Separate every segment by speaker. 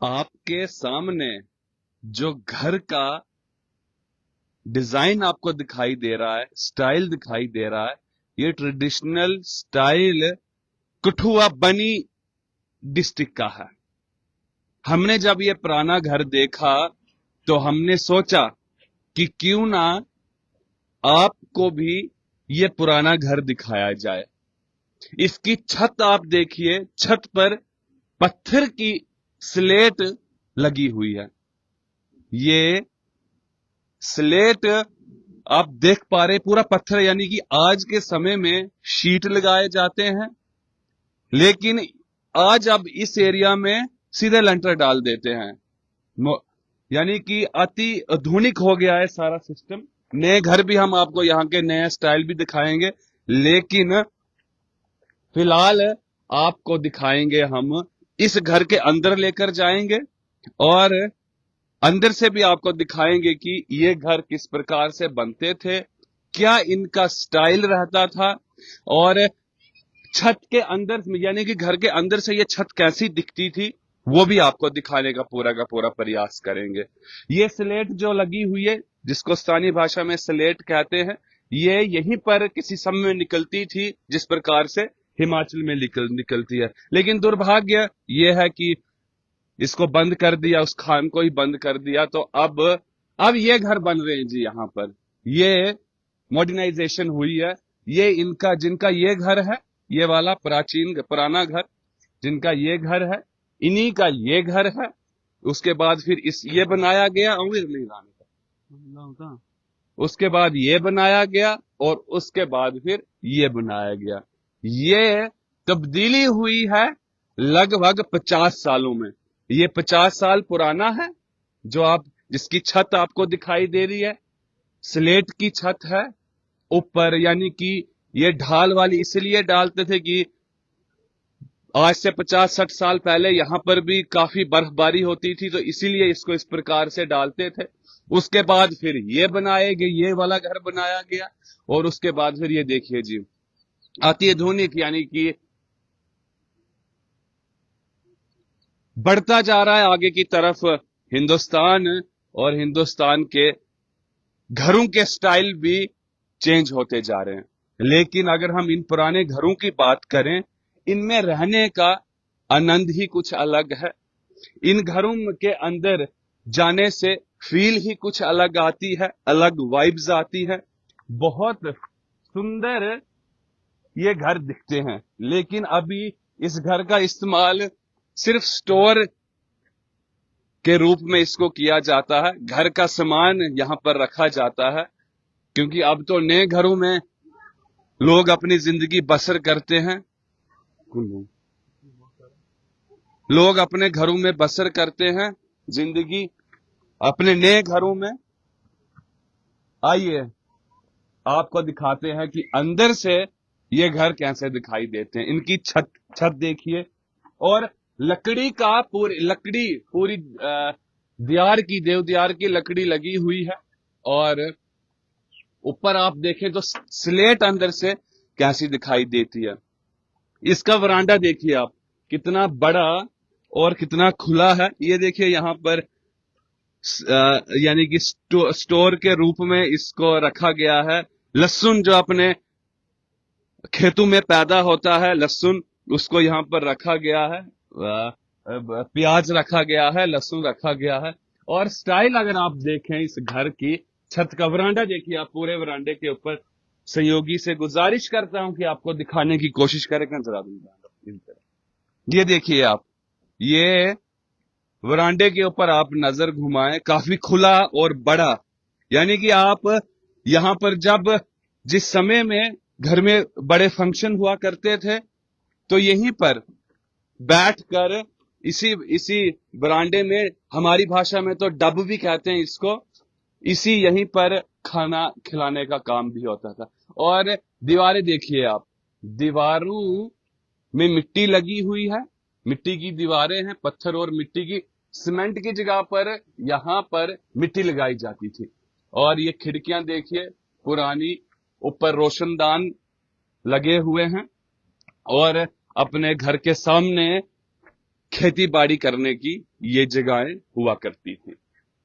Speaker 1: आपके सामने जो घर का डिजाइन आपको दिखाई दे रहा है, स्टाइल दिखाई दे रहा है, ये ट्रेडिशनल स्टाइल कठुआ बनी डिस्ट्रिक्ट का है। हमने जब ये पुराना घर देखा तो हमने सोचा कि क्यों ना आपको भी ये पुराना घर दिखाया जाए। इसकी छत आप देखिए, छत पर पत्थर की स्लेट लगी हुई है। ये स्लेट आप देख पा रहे पूरा पत्थर, यानी कि आज के समय में शीट लगाए जाते हैं, लेकिन आज अब इस एरिया में सीधे लेंटर डाल देते हैं। यानी कि अति आधुनिक हो गया है सारा सिस्टम। नए घर भी हम आपको यहाँ के नए स्टाइल भी दिखाएंगे, लेकिन फिलहाल आपको दिखाएंगे हम इस घर के अंदर लेकर जाएंगे और अंदर से भी आपको दिखाएंगे कि ये घर किस प्रकार से बनते थे, क्या इनका स्टाइल रहता था, और छत के अंदर यानी कि घर के अंदर से ये छत कैसी दिखती थी वो भी आपको दिखाने का पूरा प्रयास करेंगे। ये स्लेट जो लगी हुई है, जिसको स्थानीय भाषा में स्लेट कहते हैं, ये यहीं पर किसी समय में निकलती थी जिस प्रकार से हिमाचल में निकलती है। लेकिन दुर्भाग्य यह है कि इसको बंद कर दिया, उस खान को ही बंद कर दिया। तो अब ये घर बन रहे हैं जी। यहाँ पर ये मॉडर्नाइजेशन हुई है। ये इनका जिनका ये घर है, ये वाला प्राचीन पुराना घर जिनका ये घर है, इन्हीं का ये घर है। उसके बाद फिर ये बनाया गया, उसके बाद ये बनाया गया और उसके बाद फिर ये बनाया गया। ये तब्दीली हुई है लगभग 50 सालों में। ये 50 साल पुराना है जो जिसकी छत आपको दिखाई दे रही है, स्लेट की छत है ऊपर। यानी कि ये ढाल वाली इसलिए डालते थे कि आज से 50-60 साल पहले यहां पर भी काफी बर्फबारी होती थी, तो इसीलिए इसको इस प्रकार से डालते थे। उसके बाद फिर ये बनाए गए, ये वाला घर बनाया गया, और उसके बाद फिर ये देखिए जी अति आधुनिक, यानी कि बढ़ता जा रहा है आगे की तरफ हिंदुस्तान, और हिंदुस्तान के घरों के स्टाइल भी चेंज होते जा रहे हैं। लेकिन अगर हम इन पुराने घरों की बात करें, इनमें रहने का आनंद ही कुछ अलग है। इन घरों के अंदर जाने से फील ही कुछ अलग आती है, अलग वाइब्स आती है। बहुत सुंदर ये घर दिखते हैं, लेकिन अभी इस घर का इस्तेमाल सिर्फ स्टोर के रूप में इसको किया जाता है। घर का सामान यहां पर रखा जाता है, क्योंकि अब तो नए घरों में लोग अपनी जिंदगी बसर करते हैं। लोग अपने घरों में बसर करते हैं जिंदगी अपने नए घरों में। आइए आपको दिखाते हैं कि अंदर से ये घर कैसे दिखाई देते हैं। इनकी छत देखिए, और लकड़ी पूरी देव दियार की लकड़ी लगी हुई है। और ऊपर आप देखें तो स्लेट अंदर से कैसी दिखाई देती है। इसका वरांडा देखिए आप, कितना बड़ा और कितना खुला है। ये देखिए यहाँ पर यानी कि स्टोर के रूप में इसको रखा गया है। लहसुन जो अपने खेतों में पैदा होता है, लहसुन, उसको यहाँ पर रखा गया है। प्याज रखा गया है, लहसुन रखा गया है। और स्टाइल अगर आप देखें इस घर की छत का, वरांडा देखिए आप, पूरे वरांडे के ऊपर सहयोगी से गुजारिश करता हूं कि आपको दिखाने की कोशिश करें। जरा ये देखिए आप, ये वरांडे के ऊपर आप नजर घुमाएं, काफी खुला और बड़ा। यानी कि आप यहां पर जब जिस समय में घर में बड़े फंक्शन हुआ करते थे, तो यहीं पर बैठकर इसी वरांडे में, हमारी भाषा में तो डब भी कहते हैं इसको, यहीं पर खाना खिलाने का काम भी होता था। और दीवारें देखिए आप, दीवारों में मिट्टी लगी हुई है, मिट्टी की दीवारें हैं, पत्थर और मिट्टी की। सीमेंट की जगह पर यहां पर मिट्टी लगाई जाती थी। और ये खिड़कियां देखिए पुरानी, ऊपर रोशनदान लगे हुए हैं। और अपने घर के सामने खेती बाड़ी करने की ये जगहें हुआ करती थी।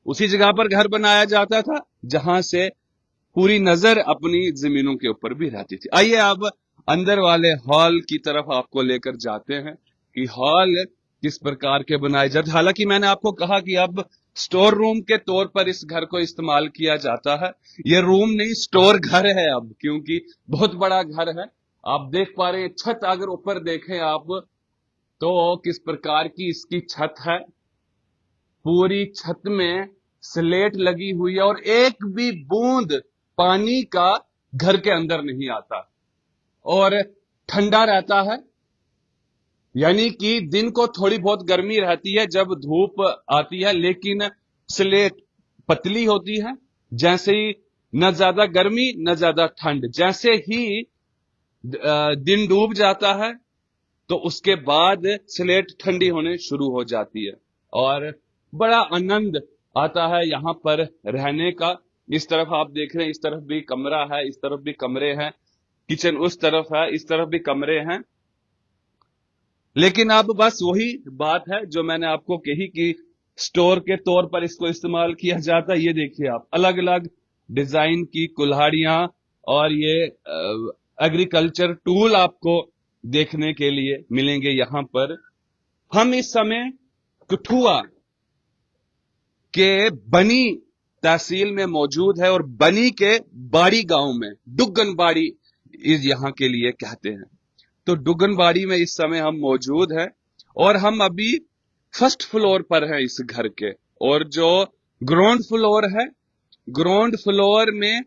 Speaker 1: उसी जगह पर घर बनाया जाता था जहां से पूरी नजर अपनी जमीनों के ऊपर भी रहती थी। आइए अब अंदर वाले हॉल की तरफ आपको लेकर जाते हैं कि हॉल किस प्रकार के बनाए जाते। हालांकि मैंने आपको कहा कि अब स्टोर रूम के तौर पर इस घर को इस्तेमाल किया जाता है। ये रूम नहीं, स्टोर घर है अब, क्योंकि बहुत बड़ा घर है। आप देख पा रहे हैं छत, अगर ऊपर देखें आप तो किस प्रकार की इसकी छत है। पूरी छत में स्लेट लगी हुई है और एक भी बूंद पानी का घर के अंदर नहीं आता और ठंडा रहता है। यानी कि दिन को थोड़ी बहुत गर्मी रहती है जब धूप आती है, लेकिन स्लेट पतली होती है। जैसे ही न ज्यादा गर्मी न ज्यादा ठंड, जैसे ही दिन डूब जाता है तो उसके बाद स्लेट ठंडी होने शुरू हो जाती है और बड़ा आनंद आता है यहां पर रहने का। इस तरफ आप देख रहे हैं, इस तरफ भी कमरा है, इस तरफ भी कमरे हैं, किचन उस तरफ है, इस तरफ भी कमरे हैं। लेकिन अब बस वही बात है जो मैंने आपको कही कि स्टोर के तौर पर इसको इस्तेमाल किया जाता है। ये देखिए आप, अलग अलग डिजाइन की कुल्हाड़ियां और ये एग्रीकल्चर टूल आपको देखने के लिए मिलेंगे यहां पर। हम इस समय कठुआ के बनी तहसील में मौजूद है और बनी के बाड़ी गांव में, डुग्गन बाड़ी इस यहां के लिए कहते हैं। तो डुग्गन बाड़ी में इस समय हम मौजूद हैं और हम अभी फर्स्ट फ्लोर पर हैं इस घर के। और जो ग्राउंड फ्लोर है, ग्राउंड फ्लोर में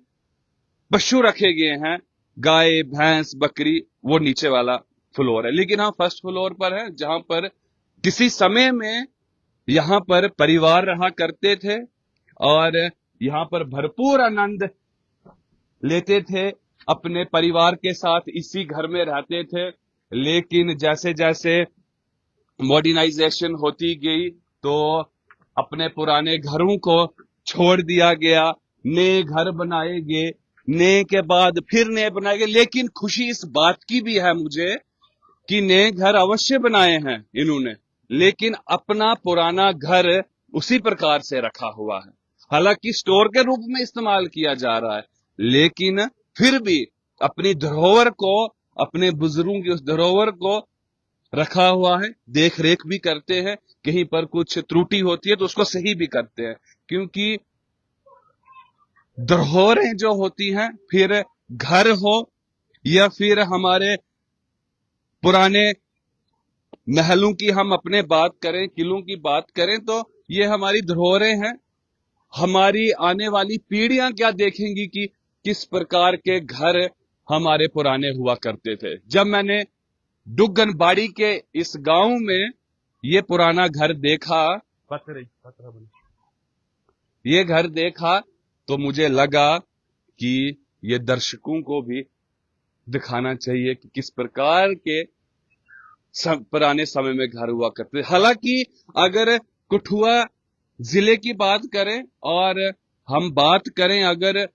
Speaker 1: पशु रखे गए हैं, गाय भैंस बकरी, वो नीचे वाला फ्लोर है। लेकिन हम फर्स्ट फ्लोर पर हैं जहां पर किसी समय में यहां पर परिवार रहा करते थे और यहां पर भरपूर आनंद लेते थे, अपने परिवार के साथ इसी घर में रहते थे। लेकिन जैसे जैसे मॉडर्नाइजेशन होती गई तो अपने पुराने घरों को छोड़ दिया गया, नए घर बनाए गए, नए के बाद फिर नए बनाए गए। लेकिन खुशी इस बात की भी है मुझे कि नए घर अवश्य बनाए हैं इन्होंने, लेकिन अपना पुराना घर उसी प्रकार से रखा हुआ है। हालांकि स्टोर के रूप में इस्तेमाल किया जा रहा है, लेकिन फिर भी अपनी धरोहर को, अपने बुजुर्गों की उस धरोहर को रखा हुआ है। देख रेख भी करते हैं, कहीं पर कुछ त्रुटि होती है तो उसको सही भी करते हैं, क्योंकि धरोहरें जो होती हैं, फिर घर हो या फिर हमारे पुराने महलों की हम अपने बात करें, किलों की बात करें, तो ये हमारी धरोहरें हैं। हमारी आने वाली पीढ़ियां क्या देखेंगी कि किस प्रकार के घर हमारे पुराने हुआ करते थे। जब मैंने डुग्गन बाड़ी के इस गांव में ये पुराना घर देखा, ये घर देखा तो मुझे लगा कि ये दर्शकों को भी दिखाना चाहिए कि किस प्रकार के पुराने समय में घर हुआ करते थे। हालांकि अगर कठुआ जिले की बात करें और हम बात करें अगर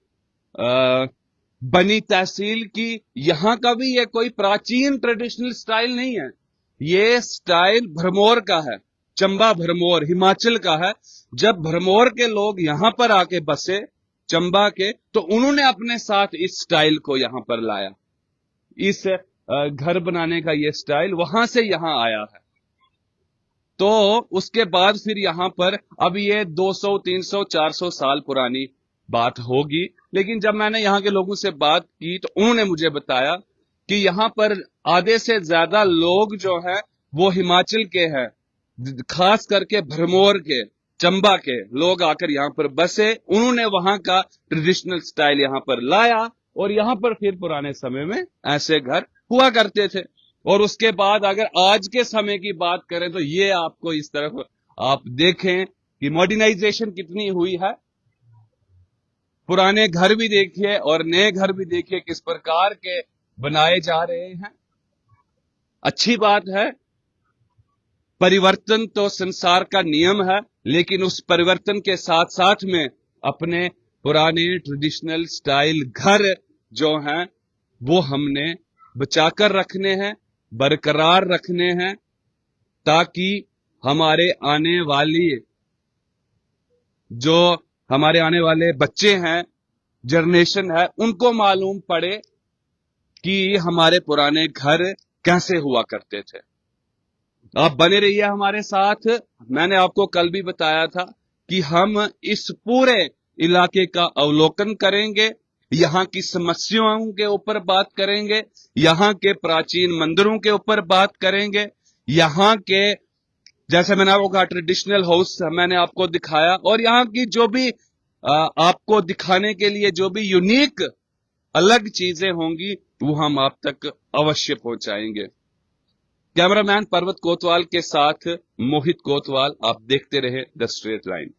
Speaker 1: बनी तहसील की, यहां का भी ये कोई प्राचीन ट्रेडिशनल स्टाइल नहीं है। ये स्टाइल भरमौर का है, चंबा भरमौर हिमाचल का है। जब भरमौर के लोग यहां पर आके बसे चंबा के, तो उन्होंने अपने साथ इस स्टाइल को यहां पर लाया। इस घर बनाने का ये स्टाइल वहां से यहां आया है। तो उसके बाद फिर यहां पर अब ये 200 300 400 साल पुरानी बात होगी। लेकिन जब मैंने यहां के लोगों से बात की तो उन्होंने मुझे बताया कि यहां पर आधे से ज्यादा लोग जो हैं वो हिमाचल के हैं, खास करके भरमौर के, चंबा के लोग आकर यहां पर बसे। उन्होंने वहां का ट्रेडिशनल स्टाइल यहां पर लाया और यहां पर फिर पुराने समय में ऐसे घर हुआ करते थे। और उसके बाद अगर आज के समय की बात करें तो ये आपको इस तरफ आप देखें कि मॉडर्नाइजेशन कितनी हुई है। पुराने घर भी देखिए और नए घर भी देखिए किस प्रकार के बनाए जा रहे हैं। अच्छी बात है, परिवर्तन तो संसार का नियम है, लेकिन उस परिवर्तन के साथ साथ में अपने पुराने ट्रेडिशनल स्टाइल घर जो हैं वो हमने बचाकर रखने हैं, बरकरार रखने हैं, ताकि हमारे आने वाली जो हमारे आने वाले बच्चे हैं, जनरेशन है, उनको मालूम पड़े कि हमारे पुराने घर कैसे हुआ करते थे। आप बने रहिए हमारे साथ। मैंने आपको कल भी बताया था कि हम इस पूरे इलाके का अवलोकन करेंगे, यहाँ की समस्याओं के ऊपर बात करेंगे, यहाँ के प्राचीन मंदिरों के ऊपर बात करेंगे, यहाँ के, जैसे मैंने आपको कहा, ट्रेडिशनल हाउस मैंने आपको दिखाया, और यहाँ की जो भी आपको दिखाने के लिए जो भी यूनिक अलग चीजें होंगी वो हम आप तक अवश्य पहुंचाएंगे। कैमरामैन पर्वत कोतवाल के साथ मोहित कोतवाल, आप देखते रहे द स्ट्रेट लाइन।